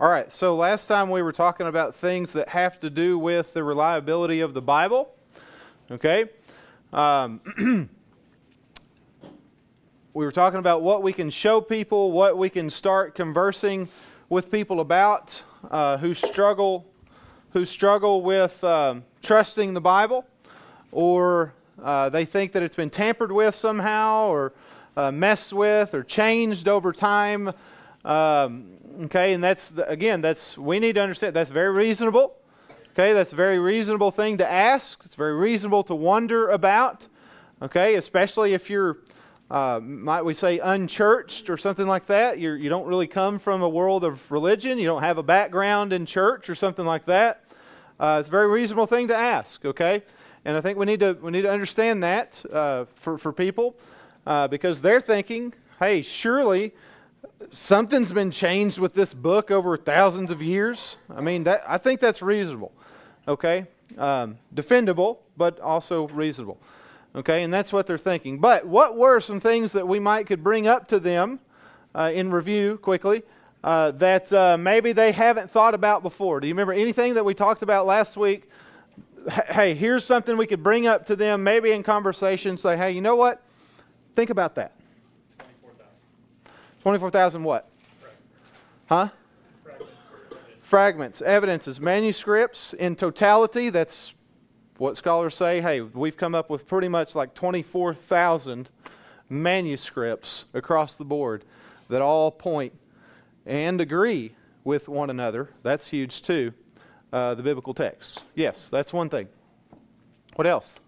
All right, so last time we were talking about things that have to do with the reliability of the Bible. Okay? We were talking about what we can show people, what we can start conversing with people about who struggle with trusting the Bible, or they think that it's been tampered with somehow, or messed with, or changed over time. Okay, and we need to understand that's very reasonable. Okay, that's a very reasonable thing to ask. It's very reasonable to wonder about. Okay, especially if you're, might we say, unchurched or something like that. You don't really come from a world of religion. You don't have a background in church or something like that. It's a very reasonable thing to ask. Okay, and I think we need to understand that for people because they're thinking, hey, surely something's been changed with this book over thousands of years. I mean, I think that's reasonable. Okay? Defendable, but also reasonable. Okay? And that's what they're thinking. But what were some things that we could bring up to them in review quickly that maybe they haven't thought about before? Do you remember anything that we talked about last week? Hey, here's something we could bring up to them, maybe in conversation, say, hey, you know what? Think about that. 24,000 what? Huh? Fragments, evidences, manuscripts in totality. That's what scholars say. Hey, we've come up with pretty much like 24,000 manuscripts across the board that all point and agree with one another. That's huge too. The biblical texts. Yes, that's one thing. What else?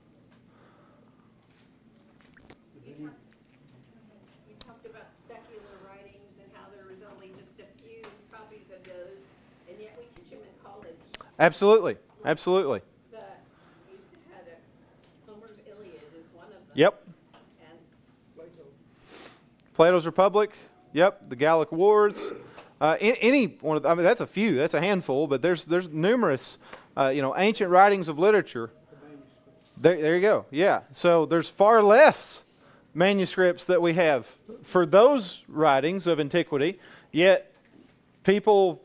Absolutely, absolutely. You had Homer's Iliad is one of them. Yep. And Plato's Republic. Yep. The Gallic Wars. Any one of that's a few. That's a handful. But there's numerous, ancient writings of literature. There you go. Yeah. So there's far less manuscripts that we have for those writings of antiquity. Yet people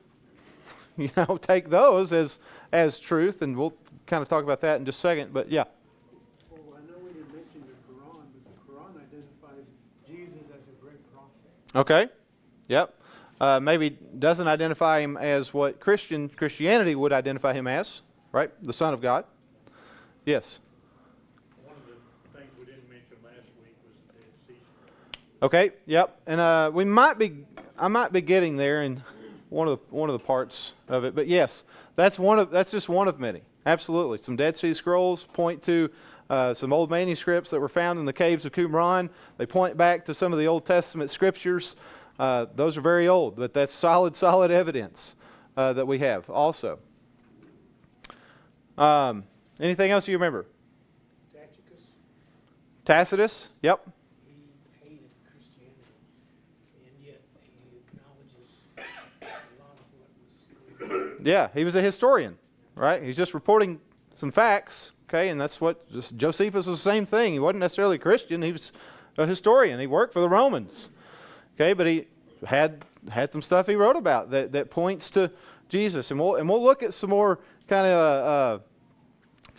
take those as truth, and we'll kind of talk about that in just a second, but yeah. Well, I know we didn't mention the Quran, but the Quran identifies Jesus as a great prophet. Okay, yep. Maybe doesn't identify him as what Christianity would identify him as, right? The Son of God. Yes. One of the things we didn't mention last week was the Dead Sea Scrolls. Okay, yep. And I might be getting there in one of the parts of it, but yes, that's just one of many. Absolutely, some Dead Sea Scrolls point to some old manuscripts that were found in the caves of Qumran. They point back to some of the Old Testament scriptures. Those are very old, but that's solid evidence that we have. Also, anything else you remember? Tacitus. Yep. Yeah, he was a historian, right? He's just reporting some facts, okay? And that's what Josephus was the same thing. He wasn't necessarily a Christian. He was a historian. He worked for the Romans, okay? But he had some stuff he wrote about that points to Jesus. And we'll look at some more kind of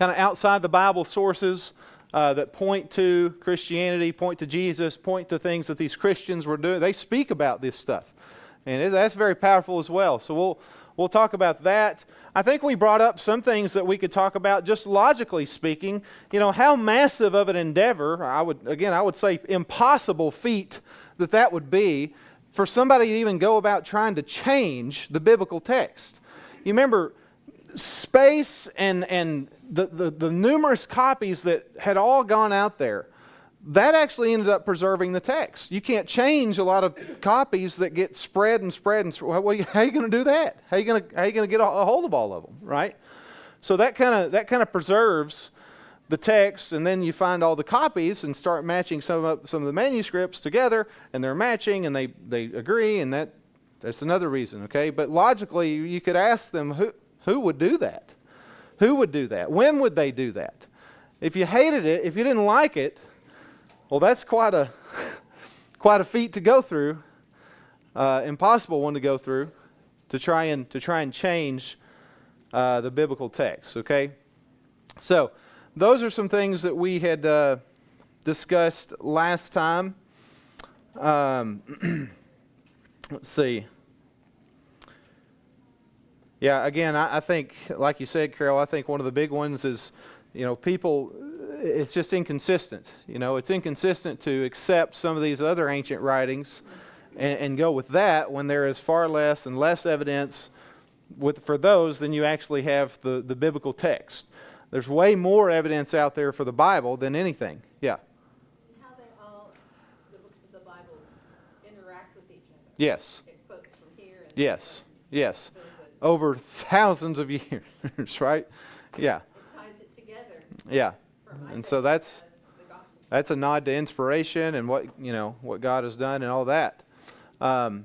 outside the Bible sources that point to Christianity, point to Jesus, point to things that these Christians were doing. They speak about this stuff, and that's very powerful as well. So We'll talk about that. I think we brought up some things that we could talk about just logically speaking. How massive of an endeavor, I would say impossible feat that would be for somebody to even go about trying to change the biblical text. You remember space and the numerous copies that had all gone out there. That actually ended up preserving the text. You can't change a lot of copies that get spread and spread. How are you going to do that? How are you going to get a hold of all of them, right? So that kind of preserves the text, and then you find all the copies and start matching some of the manuscripts together, and they're matching, and they agree, and that's another reason, okay? But logically, you could ask them who would do that? Who would do that? When would they do that? If you hated it, if you didn't like it, well, that's quite a feat to go through, impossible one to go through. to try and change the biblical text. Okay, so those are some things that we had discussed last time. Let's see. Yeah, again, I think, like you said, Carol, I think one of the big ones is, people, it's just inconsistent. It's inconsistent to accept some of these other ancient writings and go with that when there is far less and less evidence for those than you actually have the biblical text. There's way more evidence out there for the Bible than anything. Yeah. And how the books of the Bible interact with each other. Yes. It quotes from here and Yes. there. Yes. Really good. Over thousands of years, right? Yeah. It ties it together Yeah. from And Isaiah so to that's the gospel. a nod to inspiration and what God has done and all that. So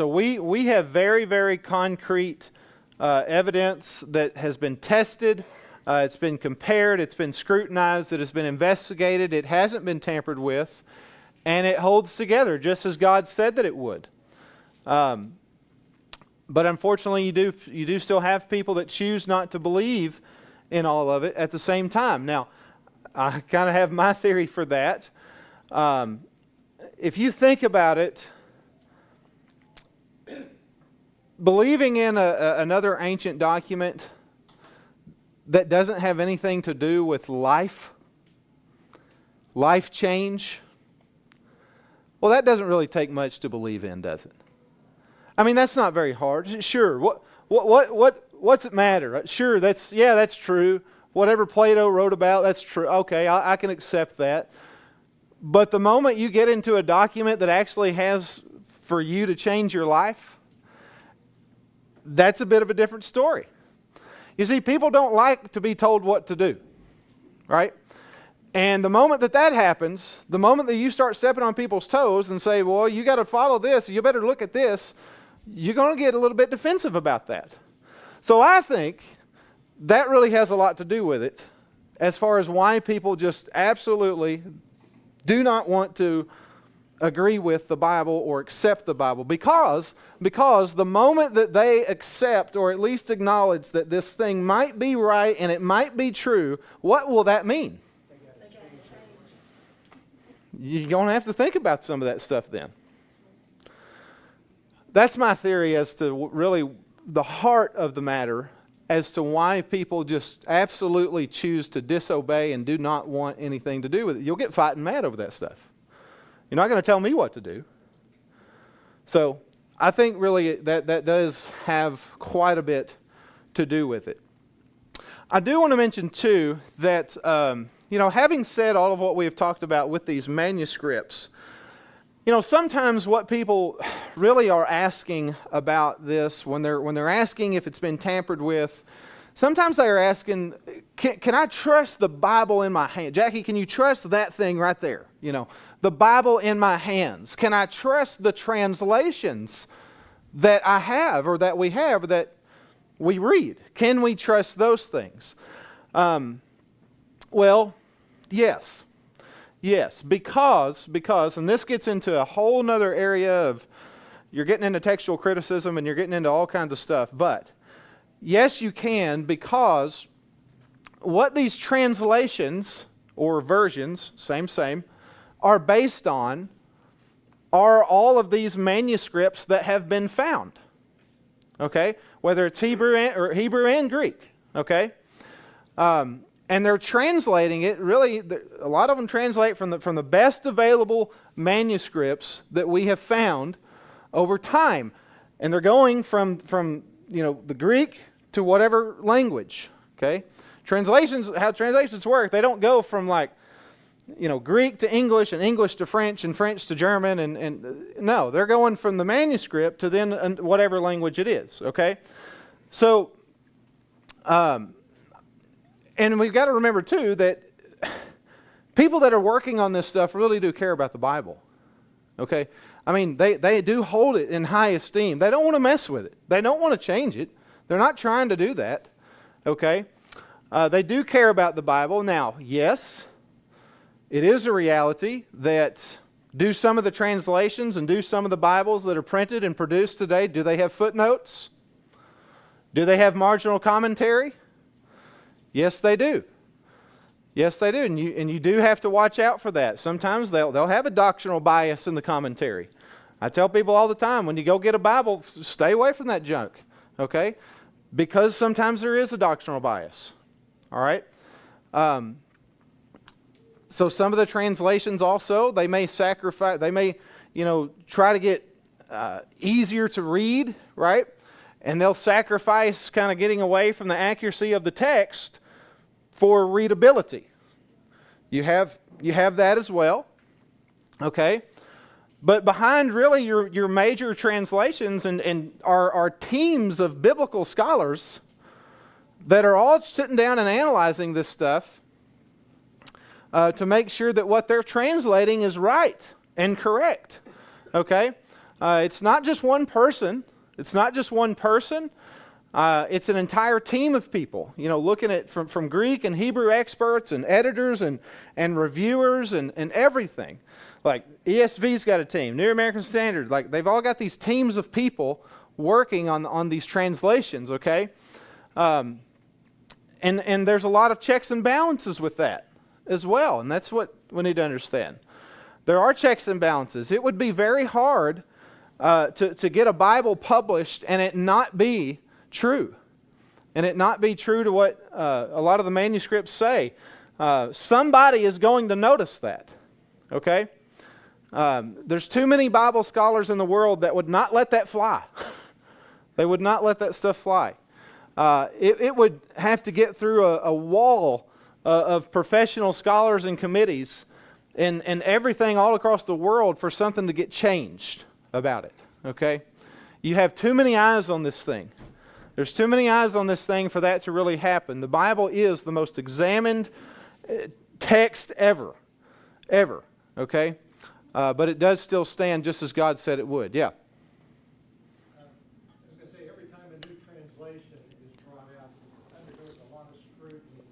we have very, very concrete evidence that has been tested. It's been compared. It's been scrutinized. It has been investigated. It hasn't been tampered with, and it holds together just as God said that it would. But unfortunately, you do still have people that choose not to believe in all of it at the same time. Now, I kind of have my theory for that. If you think about it, believing in another ancient document that doesn't have anything to do with life change, well, that doesn't really take much to believe in, does it? I mean, that's not very hard. Sure, what's it matter? Sure, that's true. Whatever Plato wrote about, that's true. Okay, I can accept that. But the moment you get into a document that actually has for you to change your life, that's a bit of a different story. You see, people don't like to be told what to do, right? And the moment that happens, the moment that you start stepping on people's toes and say, well, you got to follow this, you better look at this, you're going to get a little bit defensive about that. So I think that really has a lot to do with it as far as why people just absolutely do not want to agree with the Bible or accept the Bible. Because the moment that they accept or at least acknowledge that this thing might be right and it might be true, what will that mean? You're going to have to think about some of that stuff then. That's my theory as to really the heart of the matter as to why people just absolutely choose to disobey and do not want anything to do with it. You'll get fighting mad over that stuff. You're not going to tell me what to do. So I think really that does have quite a bit to do with it. I do want to mention too that having said all of what we have talked about with these manuscripts, sometimes what people really are asking about this when they're asking if it's been tampered with, sometimes they are asking, can I trust the Bible in my hand? Jackie, can you trust that thing right there? The Bible in my hands. Can I trust the translations that I have or that we have or that we read? Can we trust those things? Well, yes. Yes, because, and this gets into a whole nother area of, you're getting into textual criticism and you're getting into all kinds of stuff, but yes, you can, because what these translations or versions, same, are based on are all of these manuscripts that have been found. Okay? Whether it's Hebrew and Greek. Okay? And they're translating it, really, a lot of them translate from the best available manuscripts that we have found over time. And they're going from the Greek to whatever language. Okay? How translations work, they don't go from Greek to English and English to French and French to German and no, they're going from the manuscript to then whatever language it is. Okay? So, and we've got to remember, too, that people that are working on this stuff really do care about the Bible. Okay? I mean, they do hold it in high esteem. They don't want to mess with it. They don't want to change it. They're not trying to do that. Okay? They do care about the Bible. Now, yes, it is a reality that Do some of the translations and do some of the Bibles that are printed and produced today, do they have footnotes? Do they have marginal commentary? Yes, they do. Yes, they do. And you do have to watch out for that. Sometimes they'll have a doctrinal bias in the commentary. I tell people all the time, when you go get a Bible, stay away from that junk. Okay? Because sometimes there is a doctrinal bias. All right? So some of the translations also, they may sacrifice, they may, try to get easier to read, right? And they'll sacrifice kind of getting away from the accuracy of the text for readability. You have that as well. Okay? But behind really your major translations and are teams of biblical scholars that are all sitting down and analyzing this stuff to make sure that what they're translating is right and correct. Okay? It's not just one person. It's not just one person. It's an entire team of people, looking at from Greek and Hebrew experts and editors and reviewers and everything. Like ESV's got a team, New American Standard, like they've all got these teams of people working on these translations, okay? And there's a lot of checks and balances with that as well, and that's what we need to understand. There are checks and balances. It would be very hard to get a Bible published and it not be true. And it not be true to what a lot of the manuscripts say. Somebody is going to notice that. Okay? There's too many Bible scholars in the world that would not let that fly. They would not let that stuff fly. It would have to get through a wall of professional scholars and committees and everything all across the world for something to get changed about it. Okay? You have too many eyes on this thing. There's too many eyes on this thing for that to really happen. The Bible is the most examined text ever. Ever. Okay? But it does still stand just as God said it would. Yeah. I was going to say, every time a new translation is brought out, it undergoes a lot of scrutiny.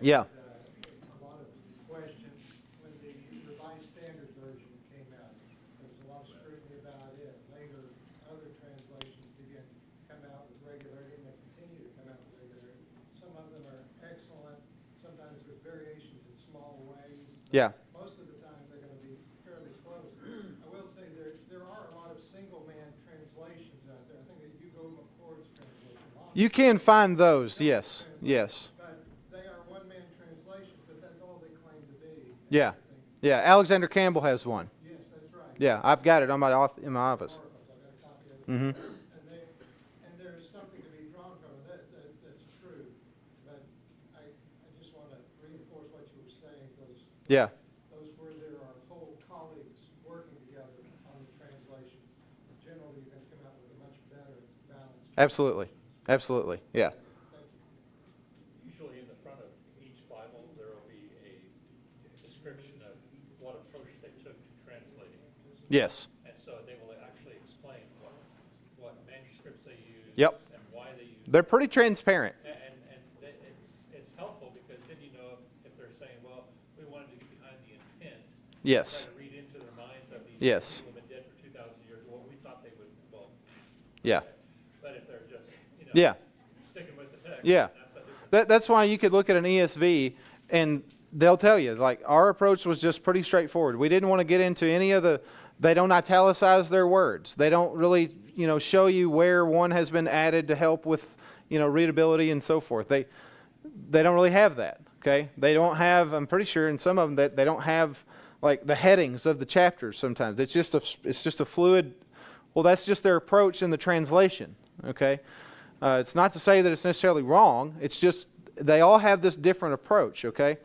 Yeah. A lot of questions. When the Revised Standard Version came out, there was a lot of scrutiny about it. Later, other translations began to come out with regularity, and they continue to come out with regularity. Some of them are excellent. Sometimes with variations in small ways. Yeah. Most of the time, they're going to be fairly close. I will say there are a lot of single-man translations out there. I think that Hugo McCord's translation. You can find those, yes. Yes. But they are one-man translations, but that's all they claim to be. Yeah. Yeah. Alexander Campbell has one. Yes, that's right. Yeah. I've got it on in my office. I've got a copy of it. Mm-hmm. And there's something to be drawn from it. That's true. But I just want to reinforce what you were saying. Yeah. Those where there are whole colleagues working together on the translation. Generally, you're going to come out with a much better balance. Absolutely. Absolutely. Yeah. Thank you. Usually in the front of each Bible, there will be a description of what approach they took to translating. Yes. And so they will actually explain what manuscripts they use Yep. and why they use They're pretty transparent. And it's helpful because then you know if they're saying, well, we wanted to get behind the intent. Yes. Try to read into their minds of these Yes. people who have been dead for 2,000 years. Well, we thought they would, Yeah. but if they're just, Yeah. sticking with the text, Yeah. that's a different. That's why you could look at an ESV and they'll tell you, like, our approach was just pretty straightforward. We didn't want to get into any of they don't italicize their words. They don't really, show you where one has been added to help with, readability and so forth. They don't really have that, okay? They don't have, I'm pretty sure in some of them that they don't have, like, the headings of the chapters sometimes. It's just a fluid, well, that's just their approach in the translation, okay? It's not to say that it's necessarily wrong. It's just they all have this different approach, okay?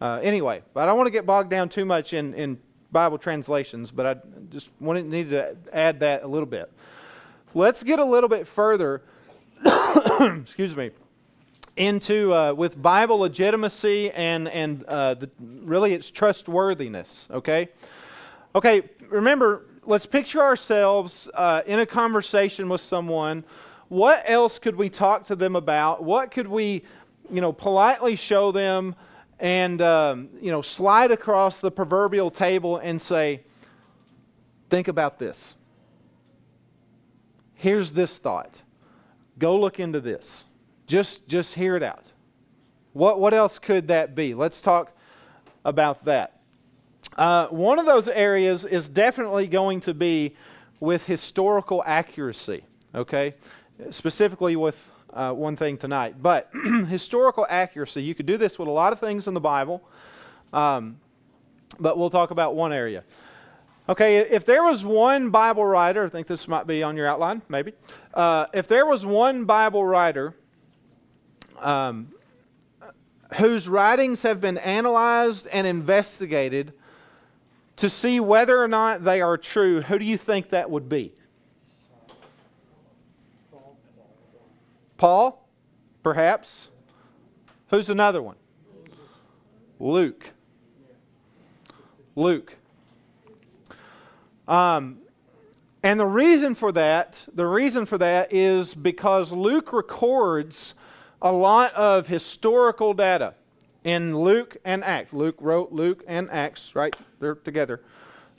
Anyway, but I don't want to get bogged down too much in Bible translations, but I just needed to add that a little bit. Let's get a little bit further, excuse me, into with Bible legitimacy and really its trustworthiness, okay? Okay, remember, let's picture ourselves in a conversation with someone. What else could we talk to them about? What could we, politely show them and, slide across the proverbial table and say, think about this. Here's this thought. Go look into this. Just hear it out. What else could that be? Let's talk about that. One of those areas is definitely going to be with historical accuracy, okay? Specifically with one thing tonight. But historical accuracy, you could do this with a lot of things in the Bible, but we'll talk about one area. Okay, if there was one Bible writer, I think this might be on your outline, maybe. If there was one Bible writer whose writings have been analyzed and investigated to see whether or not they are true, who do you think that would be? Paul? Perhaps. Who's another one? Luke. Luke. And the reason for that is because Luke records a lot of historical data in Luke and Acts. Luke wrote Luke and Acts, right? They're together.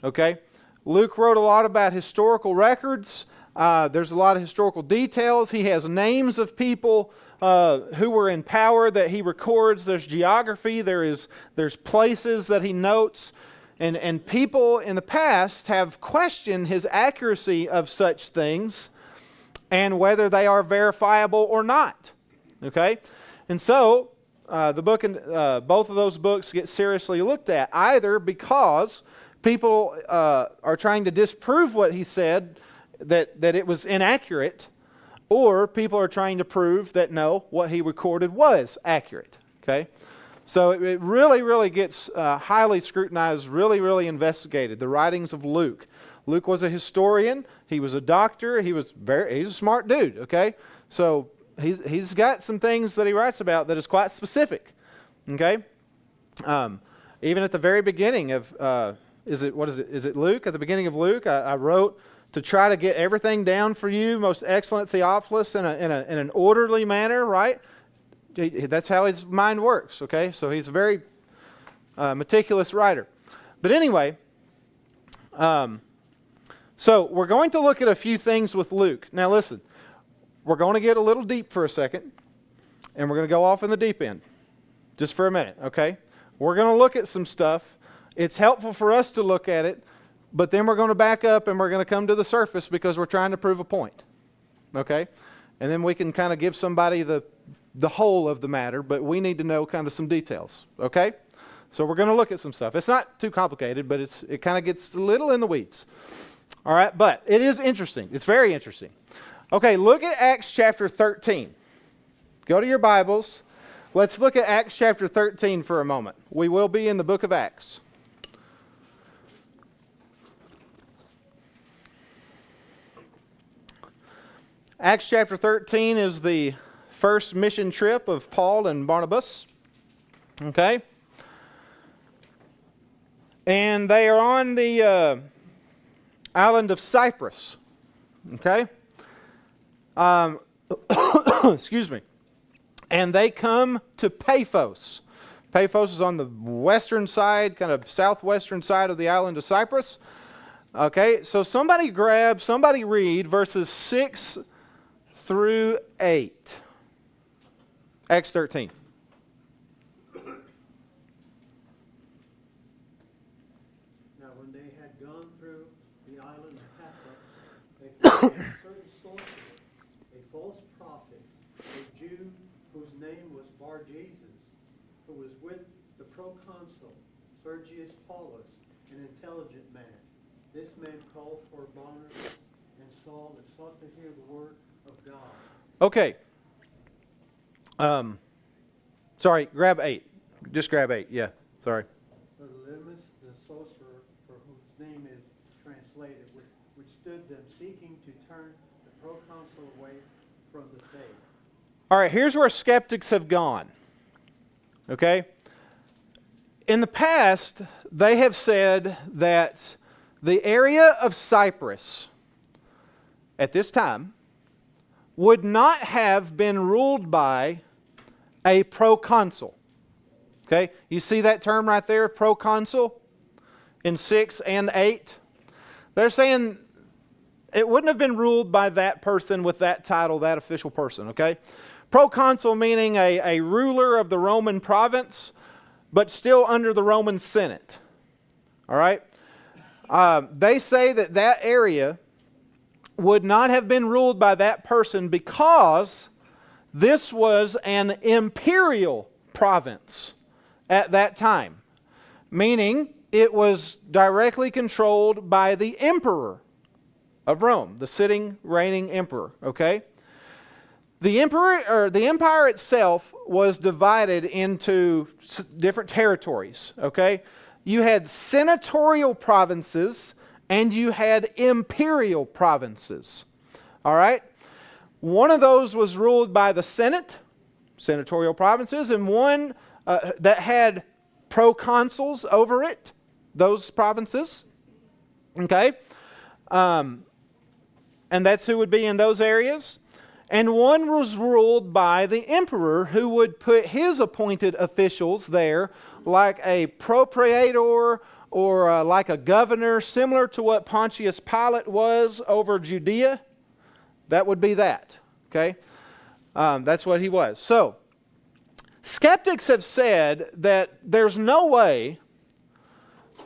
Okay? Luke wrote a lot about historical records. There's a lot of historical details. He has names of people who were in power that he records. There's geography. There's places that he notes. And people in the past have questioned his accuracy of such things and whether they are verifiable or not. Okay? And so, the book and both of those books get seriously looked at, either because people are trying to disprove what he said, that it was inaccurate, or people are trying to prove that no, what he recorded was accurate. Okay? So it really, really gets highly scrutinized, really, really investigated. The writings of Luke. Luke was a historian. He was a doctor. He's a smart dude. Okay, so he's got some things that he writes about that is quite specific. Okay, even at the very beginning of is it Luke? At the beginning of Luke, I wrote to try to get everything down for you, most excellent Theophilus, in an orderly manner. Right. That's how his mind works, okay? So he's a very meticulous writer. But anyway, so we're going to look at a few things with Luke. Now listen, we're going to get a little deep for a second, and we're going to go off in the deep end just for a minute, okay? We're going to look at some stuff. It's helpful for us to look at it, but then we're going to back up and we're going to come to the surface because we're trying to prove a point, okay? And then we can kind of give somebody the whole of the matter, but we need to know kind of some details, okay? So we're going to look at some stuff. It's not too complicated, but it kind of gets a little in the weeds. All right, but it is interesting. It's very interesting. Okay, look at Acts chapter 13. Go to your Bibles. Let's look at Acts chapter 13 for a moment. We will be in the book of Acts. Acts chapter 13 is the first mission trip of Paul and Barnabas. Okay? And they are on the island of Cyprus. Okay? Excuse me. And they come to Paphos. Paphos is on the western side, kind of southwestern side of the island of Cyprus. Okay? So somebody read verses 6 through 8. Acts 13. Now when they had gone through the island of Paphos, they found a certain sorcerer, a false prophet, a Jew whose name was Bar-Jesus, who was with the proconsul Sergius Paulus, an intelligent man. This man called for Barnabas and Saul and sought to hear the word of God. Okay. Sorry, grab 8. Just grab 8, yeah, sorry. But Elymas, the sorcerer, for whose name is translated, withstood them, seeking to turn the proconsul away from the faith. All right, here's where skeptics have gone. Okay? In the past, they have said that the area of Cyprus at this time would not have been ruled by a proconsul. Okay? You see that term right there, proconsul, in 6 and 8? They're saying it wouldn't have been ruled by that person with that title, that official person, okay? Proconsul meaning a ruler of the Roman province, but still under the Roman Senate. All right? They say that that area would not have been ruled by that person because this was an imperial province at that time, meaning it was directly controlled by the emperor of Rome, the sitting, reigning emperor, okay? The empire itself was divided into different territories, okay? You had senatorial provinces and you had imperial provinces. All right? One of those was ruled by the Senate, senatorial provinces, and one that had proconsuls over it, those provinces. Okay? And that's who would be in those areas. And one was ruled by the emperor, who would put his appointed officials there, like a propraetor or like a governor, similar to what Pontius Pilate was over Judea. That would be that. Okay? That's what he was. So, skeptics have said that there's no way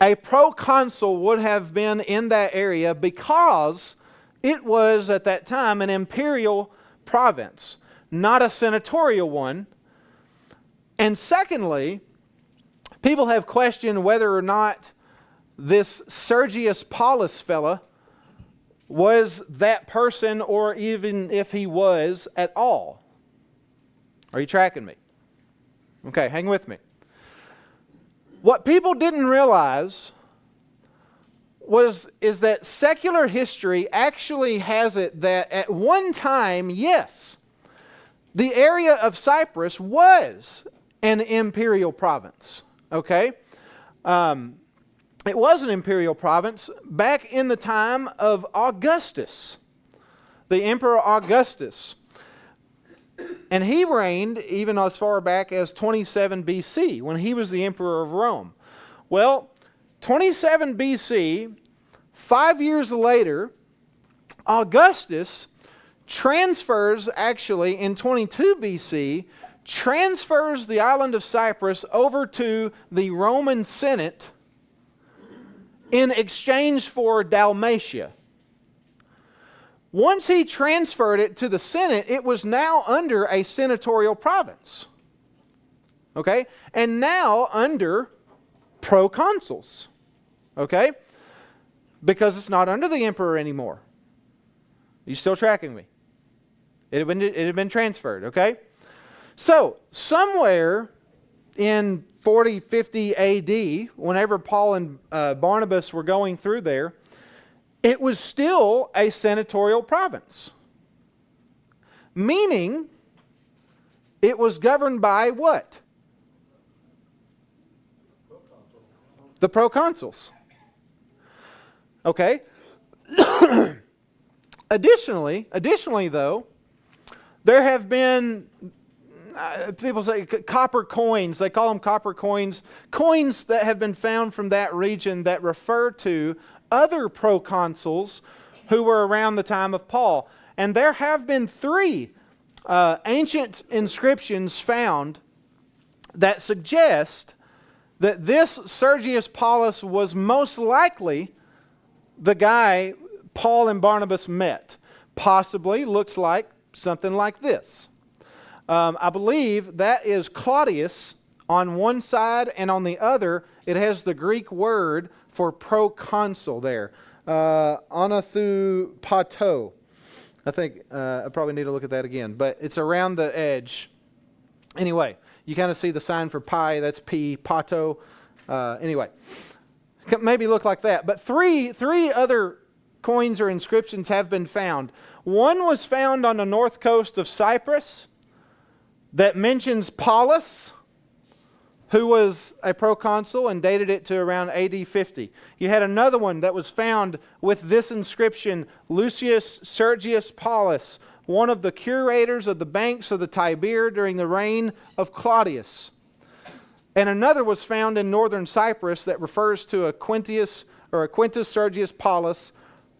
a proconsul would have been in that area because it was, at that time, an imperial province, not a senatorial one. And secondly, people have questioned whether or not this Sergius Paulus fella was that person, or even if he was at all. Are you tracking me? Okay, hang with me. What people didn't realize is that secular history actually has it that at one time, yes, the area of Cyprus was an imperial province. Okay? It was an imperial province back in the time of Augustus, the Emperor Augustus. And he reigned even as far back as 27 BC, when he was the emperor of Rome. Well, 27 BC, 5 years later, Augustus transfers, actually in 22 BC, transfers the island of Cyprus over to the Roman Senate in exchange for Dalmatia. Once he transferred it to the Senate, it was now under a senatorial province. Okay? And now under proconsuls. Okay? Because it's not under the emperor anymore. Are you still tracking me? It had been transferred, okay? So, somewhere in 40, 50 AD, whenever Paul and Barnabas were going through there, it was still a senatorial province. Meaning, it was governed by what? The proconsuls. Okay? Additionally though, there have been, people say copper coins, they call them copper coins, coins that have been found from that region that refer to other proconsuls who were around the time of Paul. And there have been 3 ancient inscriptions found that suggest that this Sergius Paulus was most likely the guy Paul and Barnabas met. Possibly looks like something like this. I believe that is Claudius on one side, and on the other it has the Greek word for proconsul there. Anathupato. I think I probably need to look at that again, but it's around the edge. Anyway, you kind of see the sign for pi, that's P, pato. Anyway, maybe look like that. But three other coins or inscriptions have been found. One was found on the north coast of Cyprus that mentions Paulus, who was a proconsul, and dated it to around AD 50. You had another one that was found with this inscription, Lucius Sergius Paulus, one of the curators of the banks of the Tiber during the reign of Claudius. And another was found in northern Cyprus that refers to a Quintus Sergius Paulus,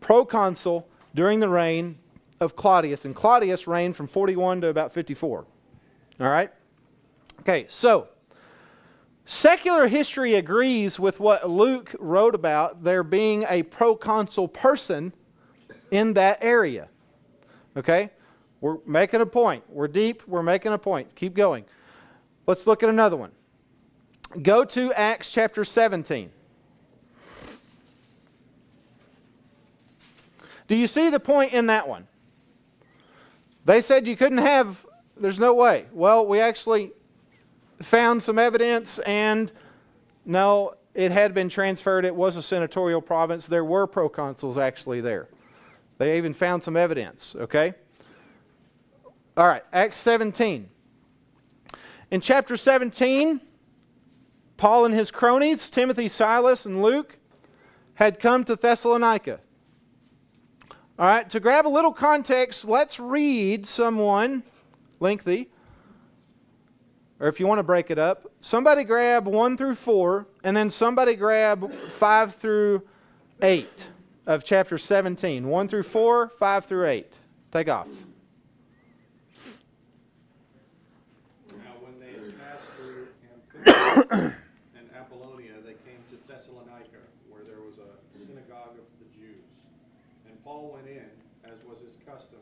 proconsul during the reign of Claudius. And Claudius reigned from 41 to about 54. All right? Okay, so secular history agrees with what Luke wrote about there being a proconsul person in that area. Okay? We're making a point. We're deep. We're making a point. Keep going. Let's look at another one. Go to Acts chapter 17. Do you see the point in that one? They said you couldn't have, there's no way. Well, we actually found some evidence, and no, it had been transferred. It was a senatorial province. There were proconsuls actually there. They even found some evidence, okay? All right, Acts 17. In chapter 17, Paul and his cronies, Timothy, Silas, and Luke, had come to Thessalonica. All right, to grab a little context, let's read someone lengthy. Or if you want to break it up, somebody grab 1 through 4, and then somebody grab 5 through 8 of chapter 17. 1 through 4, 5 through 8. Take off. Now when they had passed through Amphipolis and Apollonia, they came to Thessalonica, where there was a synagogue of the Jews. And Paul went in, as was his custom,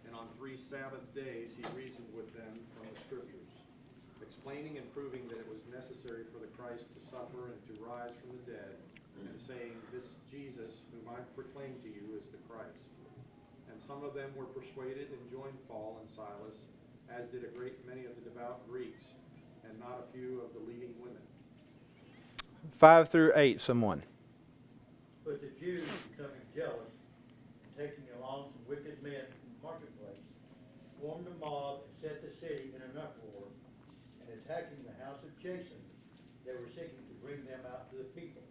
and on 3 Sabbath days he reasoned with them from the Scriptures, explaining and proving that it was necessary for the Christ to suffer and to rise from the dead, and saying, This Jesus, whom I proclaim to you, is the Christ. And some of them were persuaded and joined Paul and Silas, as did a great many of the devout Greeks, and not a few of the leading women. 5 through 8, someone. But the Jews, becoming jealous, and taking along some wicked men from the marketplace, formed a mob and set the city in an uproar, and attacking the house of Jason, they were seeking to bring them out to the people.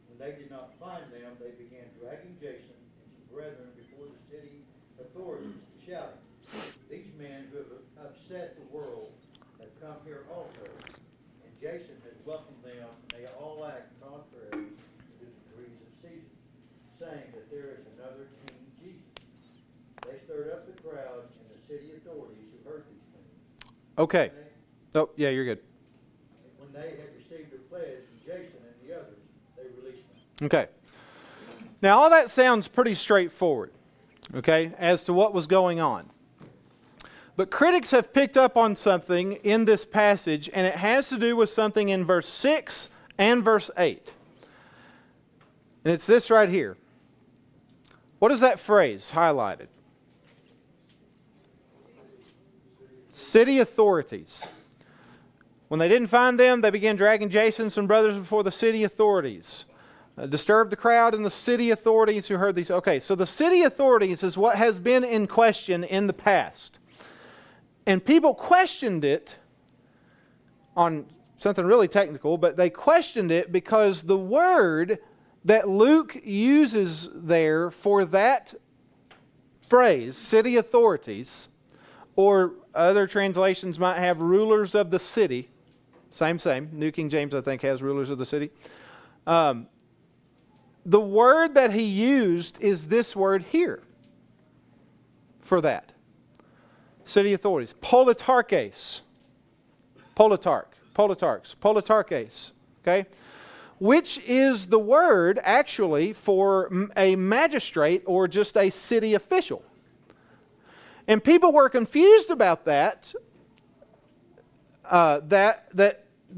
When they did not find them, they began dragging Jason and some brethren before the city authorities, shouting, These men who have upset the world have come here also, and Jason has welcomed them, and they all act contrary to the decrees of Caesar, saying that there is another King Jesus. They stirred up the crowd and the city authorities who heard these things. Okay. Oh, yeah, you're good. When they had received a pledge from Jason and the others, they released them. Okay. Now, all that sounds pretty straightforward, okay, as to what was going on. But critics have picked up on something in this passage, and it has to do with something in verse 6 and verse 8. And it's this right here. What is that phrase highlighted? City authorities. When they didn't find them, they began dragging Jason and some brothers before the city authorities. Disturbed the crowd and the city authorities who heard these. Okay, so the city authorities is what has been in question in the past. And people questioned it on something really technical, but they questioned it because the word that Luke uses there for that phrase, city authorities, or other translations might have rulers of the city. Same. New King James, I think, has rulers of the city. The word that he used is this word here for that. City authorities. Politarches. Politarches. Okay? Which is the word actually for a magistrate or just a city official. And people were confused about that.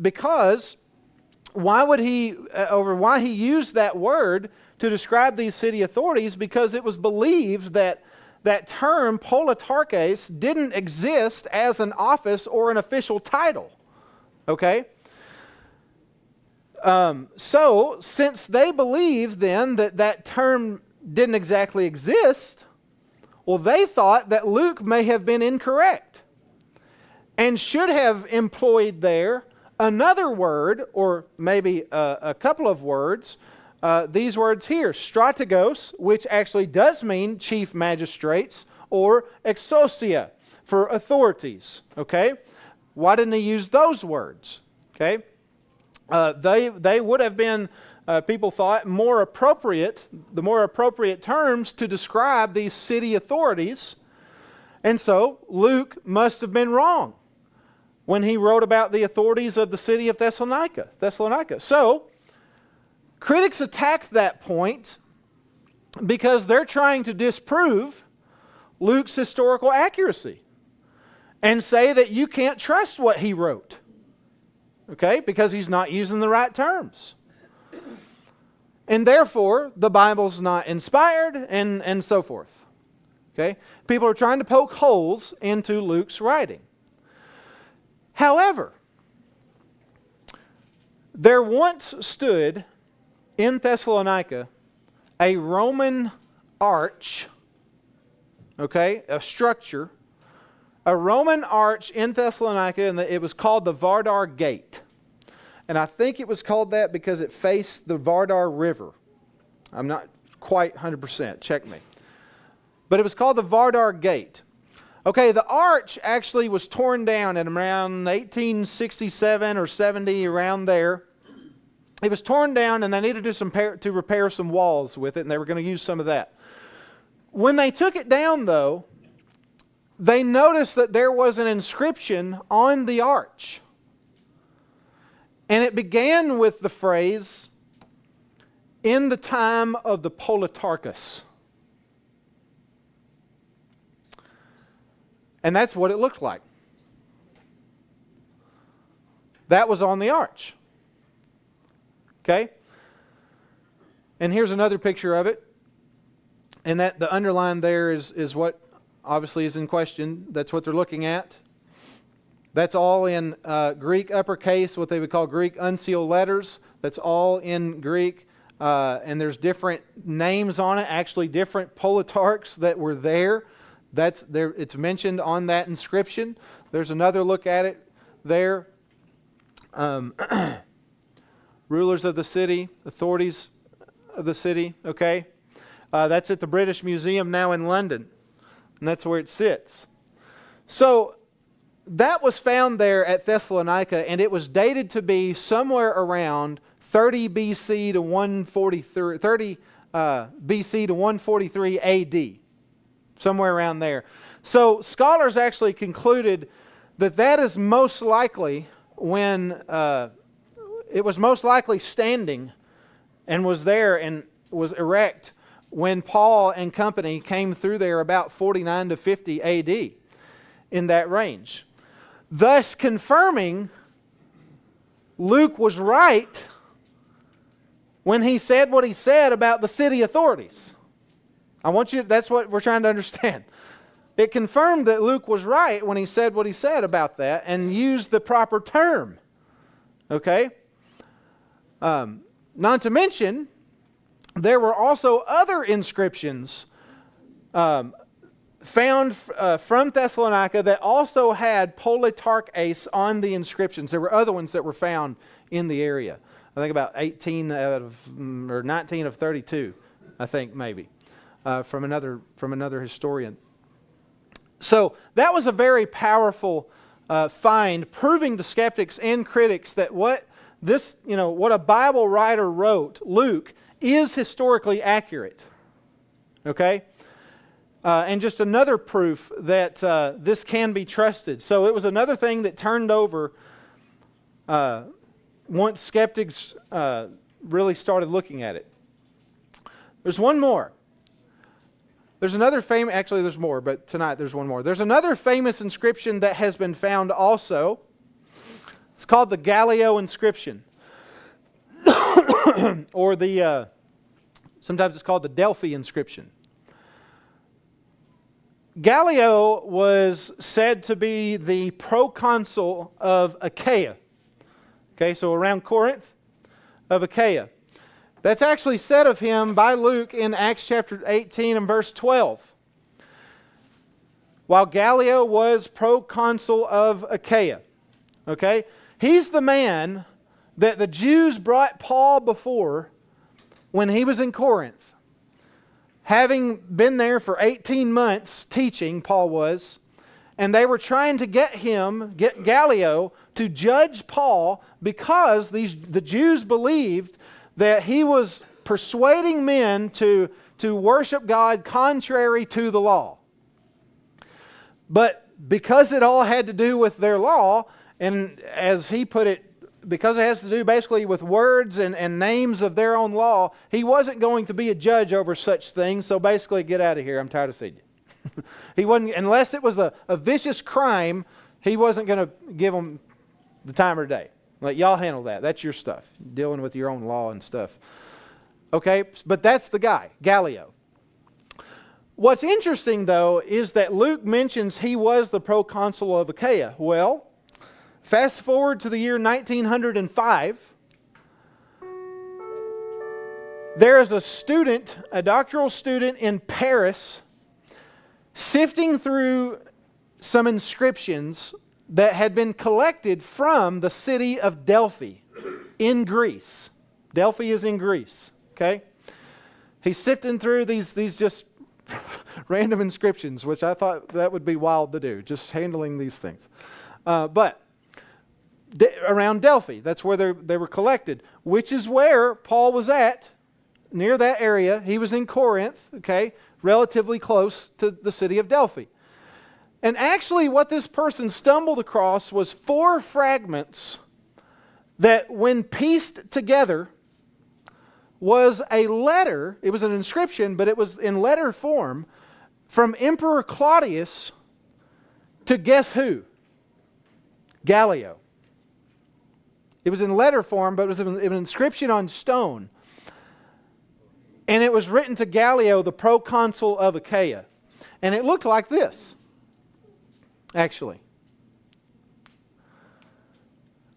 Because why he used that word to describe these city authorities? Because it was believed that that term politarches didn't exist as an office or an official title. Okay? So since they believed then that that term didn't exactly exist, well, they thought that Luke may have been incorrect and should have employed there another word, or maybe a couple of words, these words here, strategos, which actually does mean chief magistrates, or exousia, for authorities. Okay? Why didn't he use those words? Okay? They would have been people thought, the more appropriate terms to describe these city authorities. And so Luke must have been wrong when he wrote about the authorities of the city of Thessalonica. So critics attacked that point because they're trying to disprove Luke's historical accuracy and say that you can't trust what he wrote, okay, because he's not using the right terms. And therefore, the Bible's not inspired and so forth. Okay? People are trying to poke holes into Luke's writing. However, there once stood in Thessalonica a Roman arch, okay, a structure, a Roman arch in Thessalonica, and it was called the Vardar Gate. And I think it was called that because it faced the Vardar River. I'm not quite 100%, check me. But it was called the Vardar Gate. Okay, the arch actually was torn down in around 1867 or 70, around there. It was torn down and they needed to repair some walls with it, and they were going to use some of that. When they took it down, though, they noticed that there was an inscription on the arch. And it began with the phrase, "In the time of the Politarchus." And that's what it looked like. That was on the arch. Okay? And here's another picture of it. And that the underline there is what obviously is in question. That's what they're looking at. That's all in Greek uppercase, what they would call Greek unsealed letters. That's all in Greek. And there's different names on it, actually different politarchs that were there. That's there. It's mentioned on that inscription. There's another look at it there. Rulers of the city, authorities of the city. Okay, that's at the British Museum now in London, and that's where it sits. So that was found there at Thessalonica, and it was dated to be somewhere around 30 BC to 143. 30 BC to 143 AD. Somewhere around there. So scholars actually concluded that that is most likely when it was most likely standing and was there and was erect when Paul and company came through there about 49 to 50 AD, in that range. Thus confirming Luke was right when he said what he said about the city authorities. That's what we're trying to understand. It confirmed that Luke was right when he said what he said about that and used the proper term. Okay? Not to mention, there were also other inscriptions found from Thessalonica that also had Politarchus on the inscriptions. There were other ones that were found in the area. I think about 19 of 32, I think maybe. From another historian. So that was a very powerful find, proving to skeptics and critics that what a Bible writer wrote, Luke, is historically accurate. Okay? And just another proof that this can be trusted. So it was another thing that turned over once skeptics really started looking at it. There's one more. There's another famous, actually there's more, but tonight there's one more. There's another famous inscription that has been found also. It's called the Gallio inscription. Or sometimes it's called the Delphi inscription. Gallio was said to be the proconsul of Achaia. Okay, so around Corinth of Achaia. That's actually said of him by Luke in Acts chapter 18 and verse 12. While Gallio was proconsul of Achaia. Okay? He's the man that the Jews brought Paul before when he was in Corinth. Having been there for 18 months teaching, Paul was, and they were trying to get Gallio to judge Paul because the Jews believed that he was persuading men to worship God contrary to the law. But because it all had to do with their law, and as he put it, because it has to do basically with words and names of their own law, he wasn't going to be a judge over such things, so basically, get out of here, I'm tired of seeing you. He wasn't, unless it was a vicious crime, he wasn't going to give them the time of day. Like, y'all handle that. That's your stuff. Dealing with your own law and stuff. Okay, but that's the guy, Gallio. What's interesting, though, is that Luke mentions he was the proconsul of Achaia. Well, fast forward to the year 1905. There is a student, a doctoral student in Paris, sifting through some inscriptions that had been collected from the city of Delphi in Greece. Delphi is in Greece, okay? He's sifting through these just random inscriptions, which I thought that would be wild to do, just handling these things. But around Delphi, that's where they were collected, which is where Paul was at, near that area. He was in Corinth, okay, relatively close to the city of Delphi. And actually what this person stumbled across was 4 fragments that, when pieced together, was a letter. It was an inscription, but it was in letter form from Emperor Claudius to guess who? Gallio. It was in letter form, but it was an inscription on stone. And it was written to Gallio, the proconsul of Achaia. And it looked like this, actually.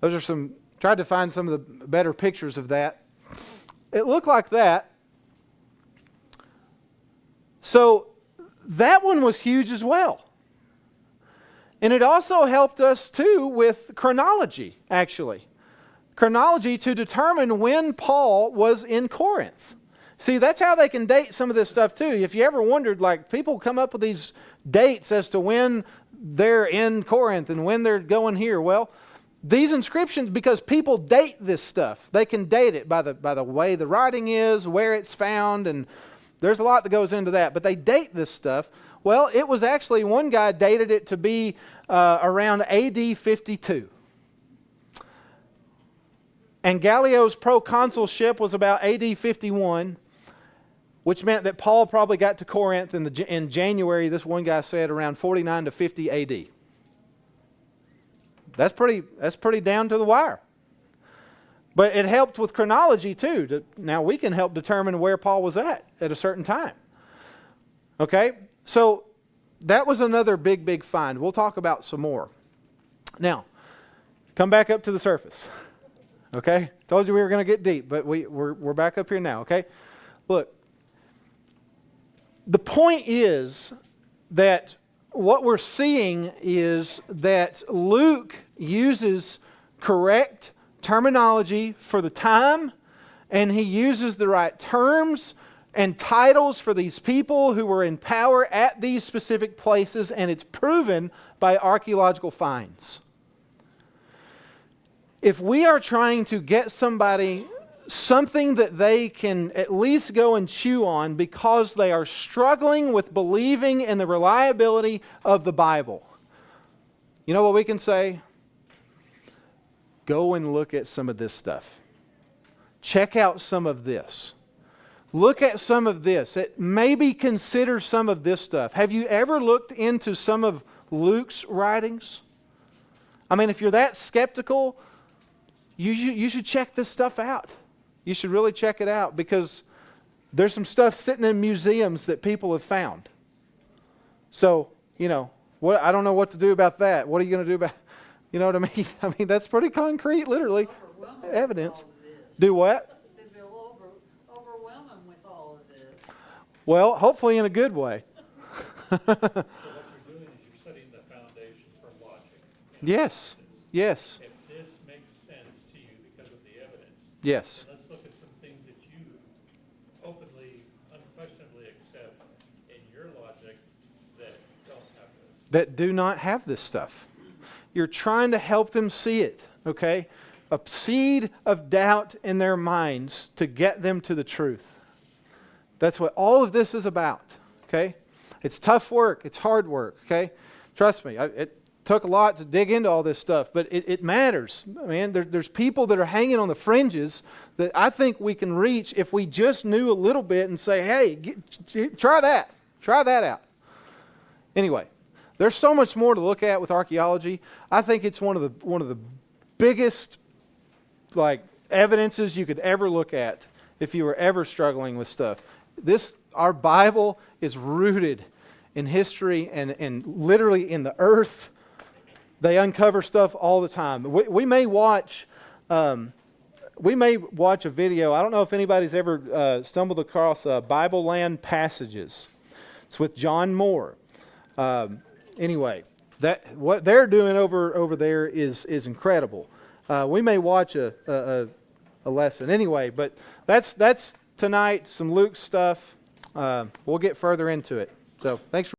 Those are some, tried to find some of the better pictures of that. It looked like that. So that one was huge as well. And it also helped us too with chronology, actually. Chronology to determine when Paul was in Corinth. See, that's how they can date some of this stuff too. If you ever wondered, like, people come up with these dates as to when they're in Corinth and when they're going here. Well, these inscriptions, because people date this stuff, they can date it by the way the writing is, where it's found, and there's a lot that goes into that. But they date this stuff. Well, it was actually, one guy dated it to be around AD 52. And Gallio's proconsulship was about AD 51, which meant that Paul probably got to Corinth in January, this one guy said, around 49 to 50 AD. That's pretty down to the wire. But it helped with chronology too. Now we can help determine where Paul was at a certain time. Okay? So that was another big find. We'll talk about some more. Now, come back up to the surface. Okay? Told you we were going to get deep, but we're back up here now, okay? Look, the point is that what we're seeing is that Luke uses correct terminology for the time, and he uses the right terms and titles for these people who were in power at these specific places, and it's proven by archaeological finds. If we are trying to get somebody something that they can at least go and chew on because they are struggling with believing in the reliability of the Bible, you know what we can say? Go and look at some of this stuff. Check out some of this. Look at some of this. Maybe consider some of this stuff. Have you ever looked into some of Luke's writings? I mean, if you're that skeptical, you should check this stuff out. You should really check it out, because there's some stuff sitting in museums that people have found. So, I don't know what to do about that. What are you going to do about, you know what I mean? I mean, that's pretty concrete, literally, evidence. Do what? I said they'll overwhelm them with all of this. Well, hopefully in a good way. So what you're doing is you're setting the foundation for logic. Yes. Yes. If this makes sense to you because of the evidence, Yes. let's look at some things that you openly, unquestionably accept in your logic that don't have this. That do not have this stuff. You're trying to help them see it, okay? a seed of doubt in their minds to get them to the truth. That's what all of this is about, okay? It's tough work. It's hard work, okay? Trust me, it took a lot to dig into all this stuff, but it matters. Man, there's people that are hanging on the fringes that I think we can reach if we just knew a little bit and say, hey, try that. Try that out. Anyway, there's so much more to look at with archaeology. I think it's one of the biggest evidences you could ever look at if you were ever struggling with stuff. Our Bible is rooted in history and literally in the earth. They uncover stuff all the time. We may watch a video. I don't know if anybody's ever stumbled across Bible Land Passages. It's with John Moore. Anyway, what they're doing over there is incredible. We may watch a lesson anyway, but that's tonight. Some Luke stuff. We'll get further into it. So thanks for